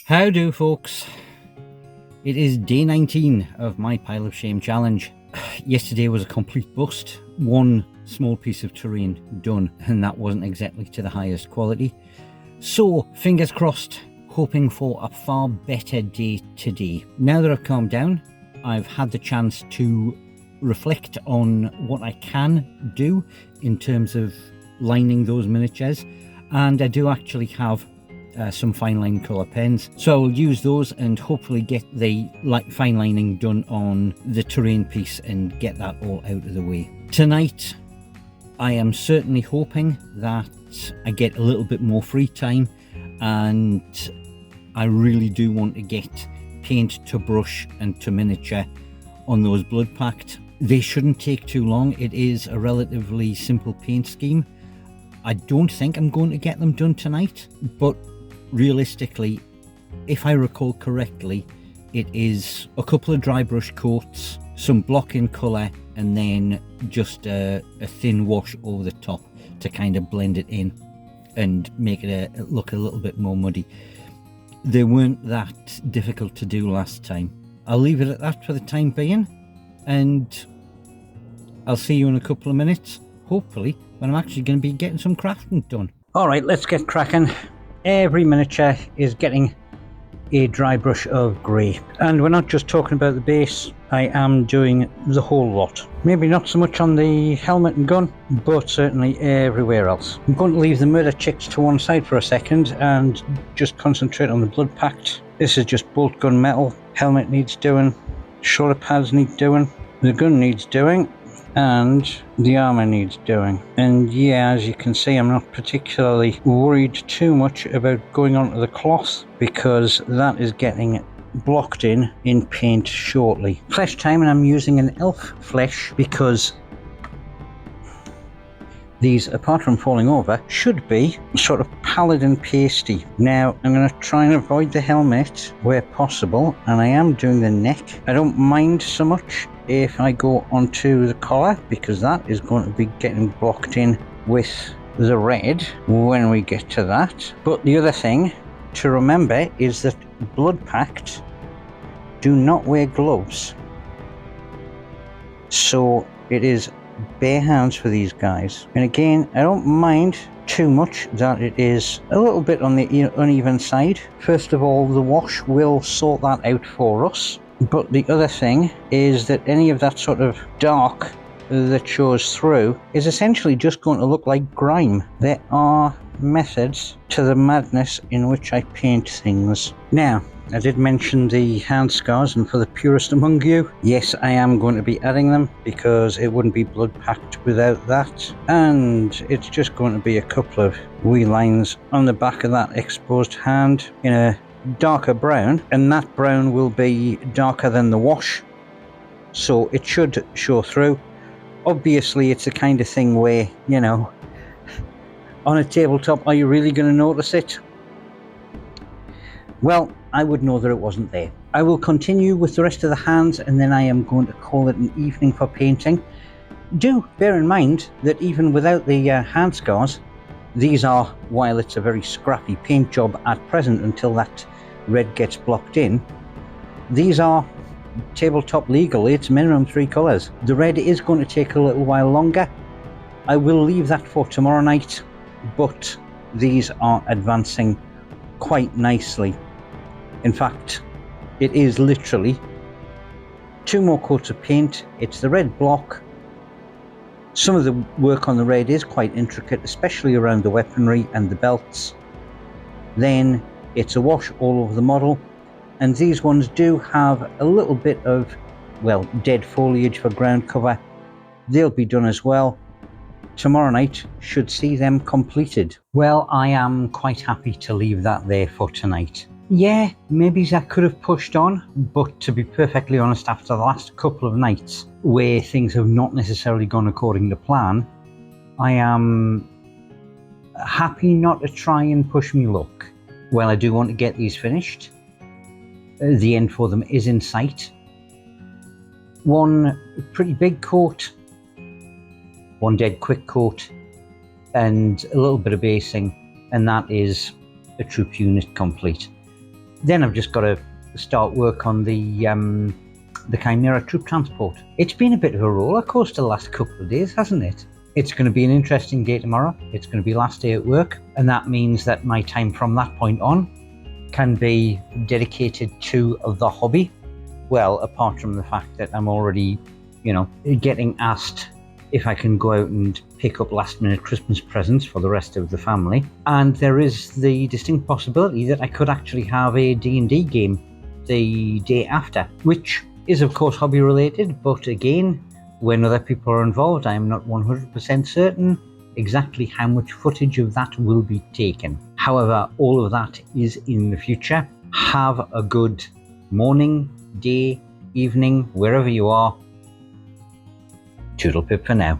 How do, folks? It is day 19 of my Pile of Shame challenge. Yesterday was a complete bust. One small piece of terrain done, and that wasn't exactly to the highest quality. So, fingers crossed, hoping for a far better day today. Now that I've calmed down, I've had the chance to reflect on what I can do in terms of lining those miniatures, and I do actually have some fine line colour pens, so I'll use those and hopefully get the fine lining done on the terrain piece and get that all out of the way. Tonight I am certainly hoping that I get a little bit more free time, and I really do want to get paint to brush and to miniature on those Blood Pact. They shouldn't take too long. It is a relatively simple paint scheme. I don't think I'm going to get them done tonight, but realistically, if I recall correctly, it is a couple of dry brush coats, some block in colour, and then just a thin wash over the top to kind of blend it in and make it look a little bit more muddy. They weren't that difficult to do last time. I'll leave it at that for the time being, and I'll see you in a couple of minutes, hopefully, when I'm actually going to be getting some crafting done. Alright, let's get cracking. Every miniature is getting a dry brush of grey, and we're not just talking about the base. I am doing the whole lot. Maybe not so much on the helmet and gun, but certainly everywhere else. I'm going to leave the murder chicks to one side for a second and just concentrate on the Blood Pact. This is just bolt gun metal. Helmet needs doing, shoulder pads need doing, the gun needs doing, and the armor needs doing. And yeah, as you can see, I'm not particularly worried too much about going onto the cloth, because that is getting blocked in paint shortly. Flesh time, and I'm using an elf flesh because these, apart from falling over, should be sort of paladin pasty. Now, I'm going to try and avoid the helmet where possible, and I am doing the neck. I don't mind so much if I go onto the collar, because that is going to be getting blocked in with the red when we get to that. But the other thing to remember is that Blood Pact do not wear gloves, so it is bare hands for these guys. And again, I don't mind too much that it is a little bit on the uneven side. First of all, the wash will sort that out for us. But the other thing is that any of that sort of dark that shows through is essentially just going to look like grime. There are methods to the madness in which I paint things. Now, I did mention the hand scars, and for the purist among you, yes, I am going to be adding them, because it wouldn't be Blood Pact without that. And it's just going to be a couple of wee lines on the back of that exposed hand in a darker brown, and that brown will be darker than the wash, so it should show through. Obviously, it's the kind of thing where, you know, on a tabletop, are you really going to notice it? Well, I would know that it wasn't there. I will continue with the rest of the hands, and then I am going to call it an evening for painting. Do bear in mind that even without the hand scars, these are, while it's a very scrappy paint job at present until that red gets blocked in, these are tabletop legal. It's minimum 3 colours. The red is going to take a little while longer. I will leave that for tomorrow night, but these are advancing quite nicely. In fact, it is literally 2 more coats of paint. It's the red block. Some of the work on the red is quite intricate, especially around the weaponry and the belts. Then it's a wash all over the model, and these ones do have a little bit of, well, dead foliage for ground cover. They'll be done as well. Tomorrow night should see them completed. Well, I am quite happy to leave that there for tonight. Yeah, maybe I could have pushed on, but to be perfectly honest, after the last couple of nights where things have not necessarily gone according to plan, I am happy not to try and push me luck. Well, I do want to get these finished. The end for them is in sight. One pretty big coat, one dead quick coat, and a little bit of basing, and that is a troop unit complete. Then I've just got to start work on the Chimera troop transport. It's been a bit of a roller coaster the last couple of days, hasn't it? It's going to be an interesting day tomorrow. It's going to be last day at work, and that means that my time from that point on can be dedicated to the hobby. Well, apart from the fact that I'm already, getting asked if I can go out and pick up last minute Christmas presents for the rest of the family. And there is the distinct possibility that I could actually have a D&D game the day after, which is of course hobby related, but again, when other people are involved, I am not 100% certain exactly how much footage of that will be taken. However, all of that is in the future. Have a good morning, day, evening, wherever you are. Toodle pip for now.